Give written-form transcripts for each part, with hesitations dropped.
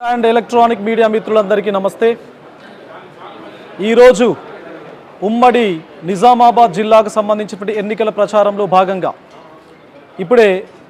And electronic media మిత్రులందరికీ నమస్తే. ఈరోజు ఉమ్మడి నిజామాబాద్ జిల్లాకు సంబంధించిన ఎన్నికల ప్రచారంలో భాగంగా ఇప్పుడే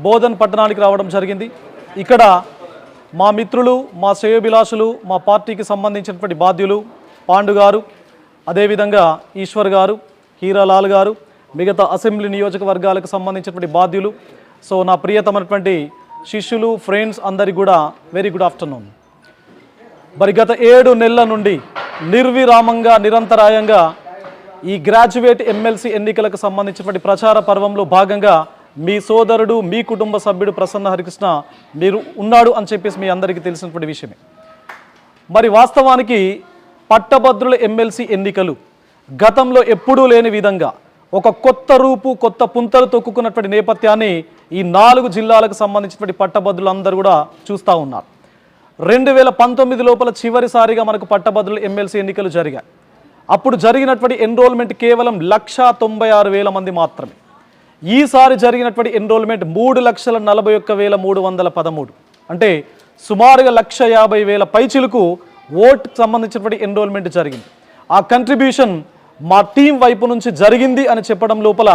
బోధన్ పట్టణానికి రావడం జరిగింది. ఇక్కడ మా మిత్రులు, మా శ్రేయోభిలాషులు, మా పార్టీకి సంబంధించినటువంటి బాధ్యులు పాండు గారు, అదేవిధంగా ఈశ్వర్ గారు, హీరాలాల్ గారు, మిగతా అసెంబ్లీ నియోజకవర్గాలకు సంబంధించినటువంటి బాధ్యులు, సో నా ప్రియతమైనటువంటి శిష్యులు, ఫ్రెండ్స్ అందరికీ కూడా వెరీ గుడ్ ఆఫ్టర్నూన్. మరి గత 7 నెలల నుండి నిర్విరామంగా నిరంతరాయంగా ఈ గ్రాడ్యుయేట్ ఎమ్మెల్సీ ఎన్నికలకు సంబంధించినటువంటి ప్రచార పర్వంలో భాగంగా మీ సోదరుడు, మీ కుటుంబ సభ్యుడు ప్రసన్న హరికృష్ణ మీరు ఉన్నాడు అని చెప్పేసి మీ అందరికీ తెలిసినటువంటి విషయమే. మరి వాస్తవానికి పట్టభద్రుల ఎమ్మెల్సీ ఎన్నికలు గతంలో ఎప్పుడూ లేని విధంగా ఒక కొత్త రూపు, కొత్త పుంతలు తొక్కుకున్నటువంటి నేపథ్యాన్ని ఈ 4 జిల్లాలకు సంబంధించినటువంటి పట్టభద్రులందరూ కూడా చూస్తూ ఉన్నారు. 2019 లోపల చివరిసారిగా మనకు పట్టభద్రుల ఎమ్మెల్సీ ఎన్నికలు జరిగాయి. అప్పుడు జరిగినటువంటి ఎన్రోల్మెంట్ కేవలం 196,000 మంది మాత్రమే. ఈసారి జరిగినటువంటి ఎన్రోల్మెంట్ 3,41,313, అంటే సుమారుగా 1,50,000 పైచిలకు ఓటుకు సంబంధించినటువంటి ఎన్రోల్మెంట్ జరిగింది. ఆ కంట్రిబ్యూషన్ మా టీం వైపు నుంచి జరిగింది అని చెప్పడం లోపల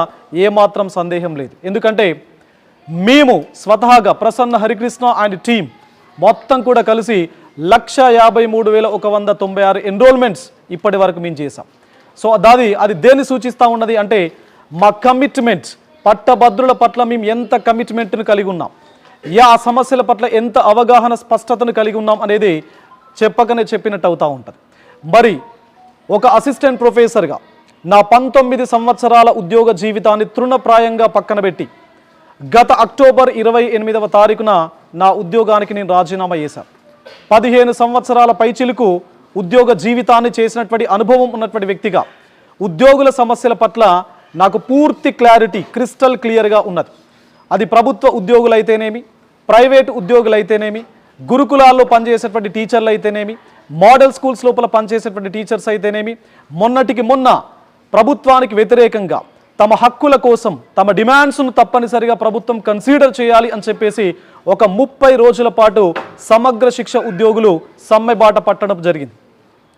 ఏమాత్రం సందేహం లేదు. ఎందుకంటే మేము స్వతహాగా ప్రసన్న హరికృష్ణ అండ్ టీం మొత్తం కూడా కలిసి 1,53,196 ఎన్రోల్మెంట్స్ ఇప్పటి వరకు మేము చేసాం. సో అది దేన్ని సూచిస్తూ ఉన్నది అంటే మా కమిట్మెంట్, పట్టభద్రుల పట్ల మేము ఎంత కమిట్మెంట్ను కలిగి ఉన్నాం, ఆ సమస్యల పట్ల ఎంత అవగాహన, స్పష్టతను కలిగి ఉన్నాం అనేది చెప్పకనే చెప్పినట్టు అవుతూ ఉంటుంది. మరి ఒక అసిస్టెంట్ ప్రొఫెసర్గా నా 19 సంవత్సరాల ఉద్యోగ జీవితాన్ని తృణప్రాయంగా పక్కన పెట్టి గత అక్టోబర్ 28వ తారీఖున నా ఉద్యోగానికి నేను రాజీనామా చేశాను. 15 సంవత్సరాల పైచిలకు ఉద్యోగ జీవితాన్ని చేసినటువంటి అనుభవం ఉన్నటువంటి వ్యక్తిగా ఉద్యోగుల సమస్యల పట్ల నాకు పూర్తి క్లారిటీ, క్రిస్టల్ క్లియర్గా ఉన్నది. అది ప్రభుత్వ ఉద్యోగులైతేనేమి, ప్రైవేటు ఉద్యోగులైతేనేమి, గురుకులాల్లో పనిచేసేటువంటి టీచర్లు అయితేనేమి, మోడల్ స్కూల్స్ లోపల పనిచేసేటువంటి టీచర్స్ అయితేనేమి, మొన్నటికి మొన్న ప్రభుత్వానికి వ్యతిరేకంగా తమ హక్కుల కోసం తమ డిమాండ్స్ను తప్పనిసరిగా ప్రభుత్వం కన్సిడర్ చేయాలి అని చెప్పేసి ఒక 30 రోజుల పాటు సమగ్ర శిక్ష ఉద్యోగులు సమ్మె బాట పట్టడం జరిగింది.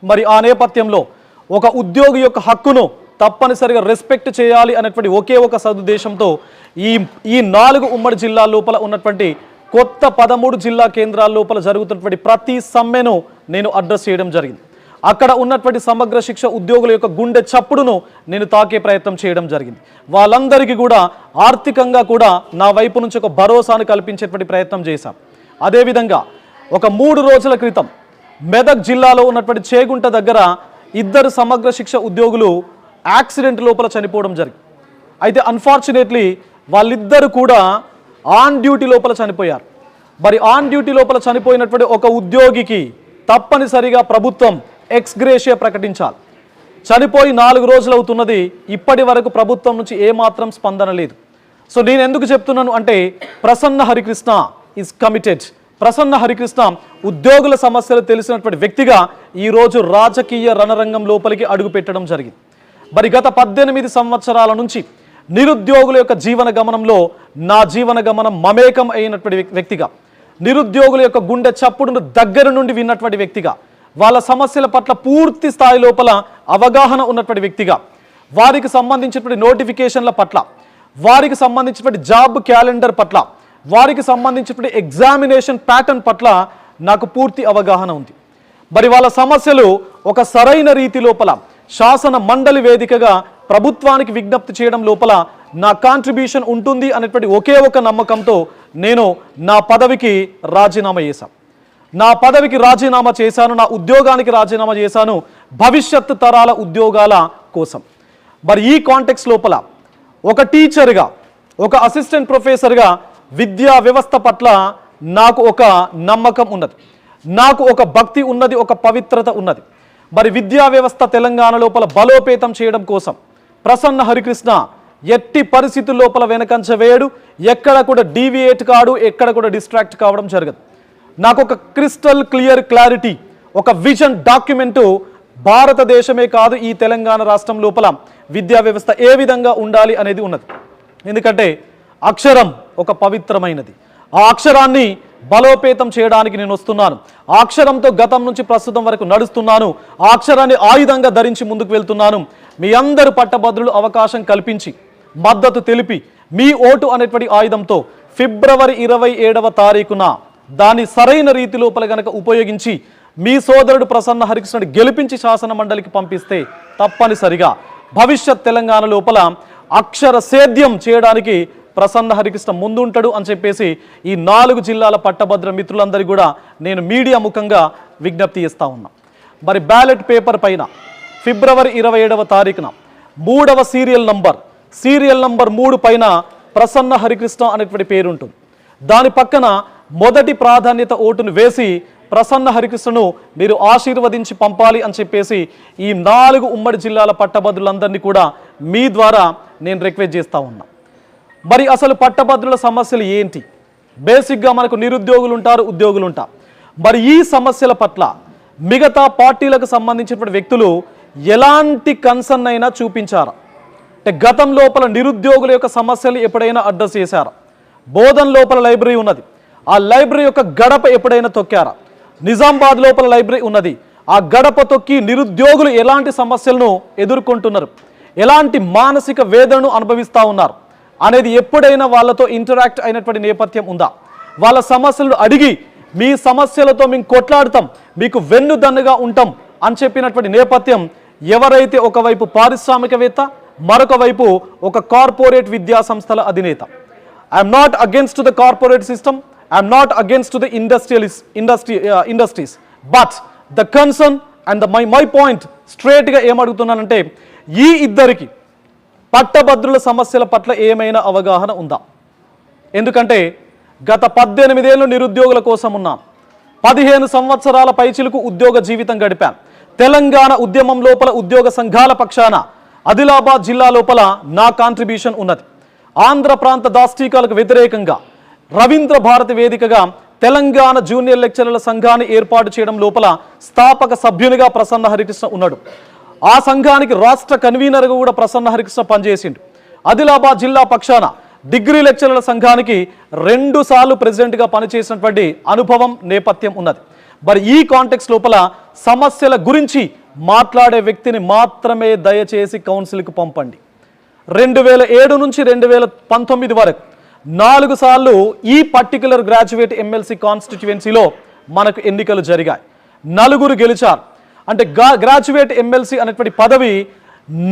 మరి ఆ నేపథ్యంలో ఒక ఉద్యోగి యొక్క హక్కును తప్పనిసరిగా రెస్పెక్ట్ చేయాలి అనేటువంటి ఒకే ఒక సదుద్దేశంతో ఈ 4 ఉమ్మడి జిల్లాల లోపల ఉన్నటువంటి కొత్త 13 జిల్లా కేంద్రాల లోపల జరుగుతున్నటువంటి ప్రతి సమ్మెను నేను అడ్రస్ చేయడం జరిగింది. అక్కడ ఉన్నటువంటి సమగ్ర శిక్ష ఉద్యోగుల యొక్క గుండె చప్పుడును నేను తాకే ప్రయత్నం చేయడం జరిగింది. వాళ్ళందరికీ కూడా ఆర్థికంగా కూడా నా వైపు నుంచి ఒక భరోసాను కల్పించేటువంటి ప్రయత్నం చేశాం. అదేవిధంగా ఒక 3 రోజుల క్రితం మెదక్ జిల్లాలో ఉన్నటువంటి చేగుంట దగ్గర 2 సమగ్ర శిక్ష ఉద్యోగులు యాక్సిడెంట్ లోపల చనిపోవడం జరిగింది. అయితే అన్ఫార్చునేట్లీ వాళ్ళిద్దరు కూడా ఆన్ డ్యూటీ లోపల చనిపోయారు. మరి ఆన్ డ్యూటీ లోపల చనిపోయినటువంటి ఒక ఉద్యోగికి తప్పనిసరిగా ప్రభుత్వం ఎక్స్గ్రేషియా ప్రకటించాలి. చనిపోయి 4 రోజులు అవుతున్నది, ఇప్పటి వరకు ప్రభుత్వం నుంచి ఏమాత్రం స్పందన లేదు. సో నేను ఎందుకు చెప్తున్నాను అంటే ప్రసన్న హరికృష్ణ ఈజ్ కమిటెడ్. ప్రసన్న హరికృష్ణ ఉద్యోగుల సమస్యలు తెలిసినటువంటి వ్యక్తిగా ఈరోజు రాజకీయ రణరంగం లోపలికి అడుగు పెట్టడం జరిగింది. మరి గత 18 సంవత్సరాల నుంచి నిరుద్యోగుల యొక్క జీవన గమనంలో నా జీవన గమనం మమేకం అయినటువంటి వ్యక్తిగా, నిరుద్యోగుల యొక్క గుండె చప్పుడును దగ్గర నుండి విన్నటువంటి వ్యక్తిగా, వాళ్ళ సమస్యల పట్ల పూర్తి స్థాయి లోపల అవగాహన ఉన్నటువంటి వ్యక్తిగా, వారికి సంబంధించినటువంటి నోటిఫికేషన్ల పట్ల, వారికి సంబంధించినటువంటి జాబ్ క్యాలెండర్ పట్ల, వారికి సంబంధించినటువంటి ఎగ్జామినేషన్ ప్యాటర్న్ పట్ల నాకు పూర్తి అవగాహన ఉంది. మరి వాళ్ళ సమస్యలు ఒక సరైన రీతి లోపల శాసన మండలి వేదికగా ప్రభుత్వానికి విజ్ఞప్తి చేయడం లోపల నా కాంట్రిబ్యూషన్ ఉంటుంది అనేటువంటి ఒకే ఒక నమ్మకంతో నేను నా పదవికి రాజీనామా చేశాను. నా ఉద్యోగానికి రాజీనామా చేశాను, భవిష్యత్తు తరాల ఉద్యోగాల కోసం. మరి ఈ కాంటెక్స్ట్ లోపల ఒక టీచర్గా, ఒక అసిస్టెంట్ ప్రొఫెసర్గా విద్యా వ్యవస్థ పట్ల నాకు ఒక నమ్మకం ఉన్నది, నాకు ఒక భక్తి ఉన్నది, ఒక పవిత్రత ఉన్నది. మరి విద్యా వ్యవస్థ తెలంగాణ లోపల బలోపేతం చేయడం కోసం ప్రసన్న హరికృష్ణ ఎట్టి పరిస్థితుల లోపల వెనకంచ వేయడు, ఎక్కడ కూడా డీవియేట్ కాడు, ఎక్కడ కూడా డిస్ట్రాక్ట్ కావడం జరగదు. నాకు ఒక క్రిస్టల్ క్లియర్ క్లారిటీ, ఒక విజన్ డాక్యుమెంటు భారతదేశమే కాదు ఈ తెలంగాణ రాష్ట్రం లోపల విద్యా వ్యవస్థ ఏ విధంగా ఉండాలి అనేది ఉన్నది. ఎందుకంటే అక్షరం ఒక పవిత్రమైనది. ఆ అక్షరాన్ని బలోపేతం చేయడానికి నేను వస్తున్నాను. ఆ అక్షరంతో గతం నుంచి ప్రస్తుతం వరకు నడుస్తున్నాను. ఆ అక్షరాన్ని ఆయుధంగా ధరించి ముందుకు వెళ్తున్నాను. మీ అందరు పట్టభద్రులు అవకాశం కల్పించి మద్దతు తెలిపి మీ ఓటు అనేటువంటి ఆయుధంతో ఫిబ్రవరి 27వ తారీఖున దాన్ని సరైన రీతి లోపల గనక ఉపయోగించి మీ సోదరుడు ప్రసన్న హరికృష్ణని గెలిపించి శాసన మండలికి పంపిస్తే తప్పనిసరిగా భవిష్యత్ తెలంగాణ లోపల అక్షర సేద్యం చేయడానికి ప్రసన్న హరికృష్ణ ముందుంటాడు అని చెప్పేసి ఈ 4 జిల్లాల పట్టభద్ర మిత్రులందరికీ కూడా నేను మీడియా ముఖంగా విజ్ఞప్తి చేస్తా ఉన్నా. మరి బ్యాలెట్ పేపర్ పైన ఫిబ్రవరి 27వ తారీఖున 3వ సీరియల్ నంబర్ 3 పైన ప్రసన్న హరికృష్ణ అనేటువంటి పేరు ఉంటుంది. దాని పక్కన మొదటి ప్రాధాన్యత ఓటును వేసి ప్రసన్న హరికృష్ణను మీరు ఆశీర్వదించి పంపాలి అని చెప్పేసి ఈ 4 ఉమ్మడి జిల్లాల పట్టభద్రులందరినీ కూడా మీ ద్వారా నేను రిక్వెస్ట్ చేస్తా ఉన్నా. మరి అసలు పట్టభద్రుల సమస్యలు ఏంటి? బేసిక్గా మనకు నిరుద్యోగులు ఉంటారు, ఉద్యోగులు ఉంటారు. మరి ఈ సమస్యల పట్ల మిగతా పార్టీలకు సంబంధించినటువంటి వ్యక్తులు ఎలాంటి కన్సర్న్ అయినా చూపించారా? అంటే గతం లోపల నిరుద్యోగుల యొక్క సమస్యలు ఎప్పుడైనా అడ్రస్ చేశారా? బోధన్ లోపల లైబ్రరీ ఉన్నది, ఆ లైబ్రరీ యొక్క గడప ఎప్పుడైనా తొక్కారా? నిజామాబాద్ లోపల లైబ్రరీ ఉన్నది, ఆ గడప తొక్కి నిరుద్యోగులు ఎలాంటి సమస్యలను ఎదుర్కొంటున్నారు, ఎలాంటి మానసిక వేదనను అనుభవిస్తూ ఉన్నారు అనేది ఎప్పుడైనా వాళ్ళతో ఇంటరాక్ట్ అయినటువంటి నేపథ్యం ఉందా? వాళ్ళ సమస్యలను అడిగి మీ సమస్యలతో మేము కొట్లాడతాం, మీకు వెన్నుదన్నుగా ఉంటాం అని చెప్పినటువంటి నేపథ్యం ఎవరైతే ఒకవైపు పారిశ్రామికవేత్త, మరొక వైపు ఒక కార్పొరేట్ విద్యా సంస్థల అధినేత. I'm not against the corporate system, I'm not against the industries, but the concern and my point స్ట్రేట్గా ఏమడుగుతున్నానంటే ఈ ఇద్దరికి పట్టభద్రుల సమస్యల పట్ల ఏమైనా అవగాహన ఉందా? ఎందుకంటే గత 18 ఏళ్ళు నిరుద్యోగుల కోసం ఉన్నాం, 15 సంవత్సరాల పైచిలకు ఉద్యోగ జీవితం గడిపాం. తెలంగాణ ఉద్యమం లోపల ఉద్యోగ సంఘాల పక్షాన ఆదిలాబాద్ జిల్లా లోపల నా కాంట్రిబ్యూషన్ ఉన్నది. ఆంధ్ర ప్రాంత దాష్టీకాలకు వ్యతిరేకంగా రవీంద్ర భారతి వేదికగా తెలంగాణ జూనియర్ లెక్చరర్ల సంఘాన్ని ఏర్పాటు చేయడం లోపల స్థాపక సభ్యునిగా ప్రసన్న హరికృష్ణ ఉన్నాడు. ఆ సంఘానికి రాష్ట్ర కన్వీనర్గా కూడా ప్రసన్న హరికృష్ణ పనిచేసిండు. ఆదిలాబాద్ జిల్లా పక్షాన డిగ్రీ లెక్చరర్ల సంఘానికి 2 సార్లు ప్రెసిడెంట్గా పనిచేసినటువంటి అనుభవం నేపథ్యం ఉన్నది. మరి ఈ కాంటెక్స్ట్ లోపల సమస్యల గురించి మాట్లాడే వ్యక్తిని మాత్రమే దయచేసి కౌన్సిల్కి పంపండి. 2007 నుంచి 2019 వరకు 4 సార్లు ఈ పర్టికులర్ గ్రాడ్యుయేట్ ఎమ్మెల్సీ కాన్స్టిట్యుయెన్సీలో మనకు ఎన్నికలు జరిగాయి. 4 గెలిచారు. అంటే గ్రాడ్యుయేట్ ఎమ్మెల్సీ అనేటువంటి పదవి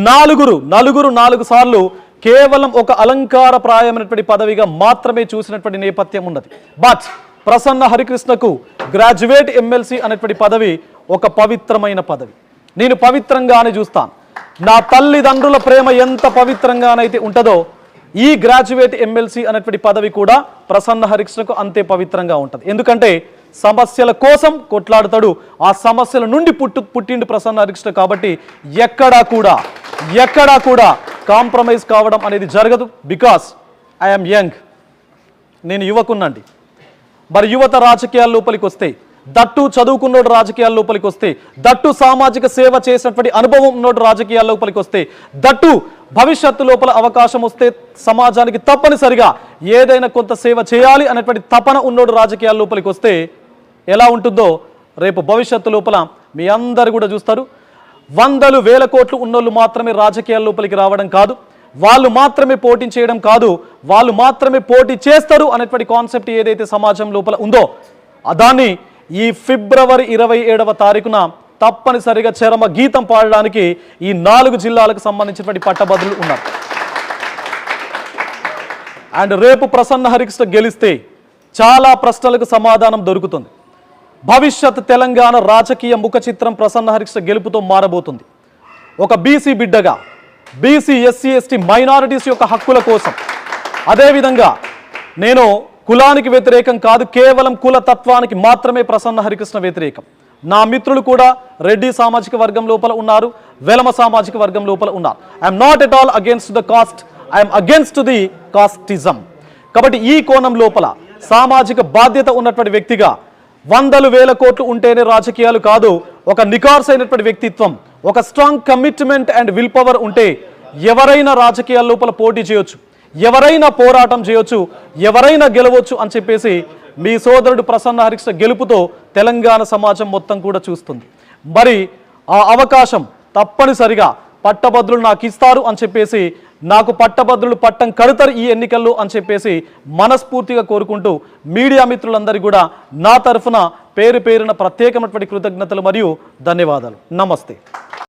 4 సార్లు కేవలం ఒక అలంకారప్రాయమైనటువంటి పదవిగా మాత్రమే చూసినటువంటి నేపథ్యం ఉన్నది. బట్ ప్రసన్న హరికృష్ణకు గ్రాడ్యుయేట్ ఎమ్మెల్సీ అనేటువంటి పదవి ఒక పవిత్రమైన పదవి. నేను పవిత్రంగానే చూస్తాను. నా తల్లిదండ్రుల ప్రేమ ఎంత పవిత్రంగానైతే ఉంటుందో ఈ గ్రాడ్యుయేట్ ఎమ్మెల్సీ అనేటువంటి పదవి కూడా ప్రసన్న హరికృష్ణకు అంతే పవిత్రంగా ఉంటుంది. ఎందుకంటే సమస్యల కోసం కొట్లాడతాడు, ఆ సమస్యల నుండి పుట్టిండు ప్రసన్న హరికృష్ణ. కాబట్టి ఎక్కడా కూడా కాంప్రమైజ్ కావడం అనేది జరగదు. బికాస్ ఐఎమ్ యంగ్, నేను యువకున్నండి. మరి యువత రాజకీయాల లోపలికి వస్తే, దట్టు చదువుకున్నోడు రాజకీయాల లోపలికి వస్తే, దట్టు సామాజిక సేవ చేసినటువంటి అనుభవం ఉన్నోడు రాజకీయాల లోపలికి వస్తే, దట్టు భవిష్యత్తు లోపల అవకాశం వస్తే సమాజానికి తప్పనిసరిగా ఏదైనా కొంత సేవ చేయాలి అనేటువంటి తపన ఉన్నోడు రాజకీయాల లోపలికి వస్తే ఎలా ఉంటుందో రేపు భవిష్యత్తు లోపల మీ అందరు కూడా చూస్తారు. 100,000 కోట్లు ఉన్నోళ్ళు మాత్రమే రాజకీయాల లోపలికి రావడం కాదు, వాళ్ళు మాత్రమే పోటీ చేయడం కాదు, వాళ్ళు మాత్రమే పోటీ చేస్తారు అనేటువంటి కాన్సెప్ట్ ఏదైతే సమాజం లోపల ఉందో దాన్ని ఈ ఫిబ్రవరి 27వ తారీఖున తప్పనిసరిగా చరమ గీతం పాడడానికి ఈ 4 జిల్లాలకు సంబంధించినటువంటి పట్టభద్రులు ఉన్నారు. అండ్ రేపు ప్రసన్న హరికృష్ణ గెలిస్తే చాలా ప్రశ్నలకు సమాధానం దొరుకుతుంది. భవిష్యత్ తెలంగాణ రాజకీయ ముఖ చిత్రం ప్రసన్న హరికృష్ణ గెలుపుతో మారబోతుంది. ఒక బీసీ బిడ్డగా బీసీ, ఎస్సీ, ఎస్టీ మైనారిటీస్ యొక్క హక్కుల కోసం, అదేవిధంగా నేను కులానికి వ్యతిరేకం కాదు, కేవలం కుల తత్వానికి మాత్రమే ప్రసన్న హరికృష్ణ వ్యతిరేకం. నా మిత్రులు కూడా రెడ్డి సామాజిక వర్గం లోపల ఉన్నారు, వెలమ సామాజిక వర్గం లోపల ఉన్నారు. I'm not at all against the cost, I'm against the casteism. కాబట్టి ఈ కోణం లోపల సామాజిక బాధ్యత ఉన్నటువంటి వ్యక్తిగా 100,000 కోట్లు ఉంటేనే రాజకీయాలు కాదు, ఒక నికార్సైనటువంటి వ్యక్తిత్వం, ఒక strong commitment and will power ఉంటే ఎవరైనా రాజకీయాల లోపల పోటీ చేయొచ్చు, ఎవరైనా పోరాటం చేయొచ్చు, ఎవరైనా గెలవచ్చు అని చెప్పేసి మీ సోదరుడు ప్రసన్న హరికృష్ణ గెలుపుతో తెలంగాణ సమాజం మొత్తం కూడా చూస్తుంది. మరి ఆ అవకాశం తప్పనిసరిగా పట్టభద్రులు నాకు ఇస్తారు అని చెప్పేసి, నాకు పట్టభద్రులు పట్టం కడతారు ఈ ఎన్నికల్లో అని చెప్పేసి మనస్ఫూర్తిగా కోరుకుంటూ మీడియా మిత్రులందరికీ కూడా నా తరఫున పేరు పేరున ప్రత్యేకమైనటువంటి కృతజ్ఞతలు మరియు ధన్యవాదాలు. నమస్తే.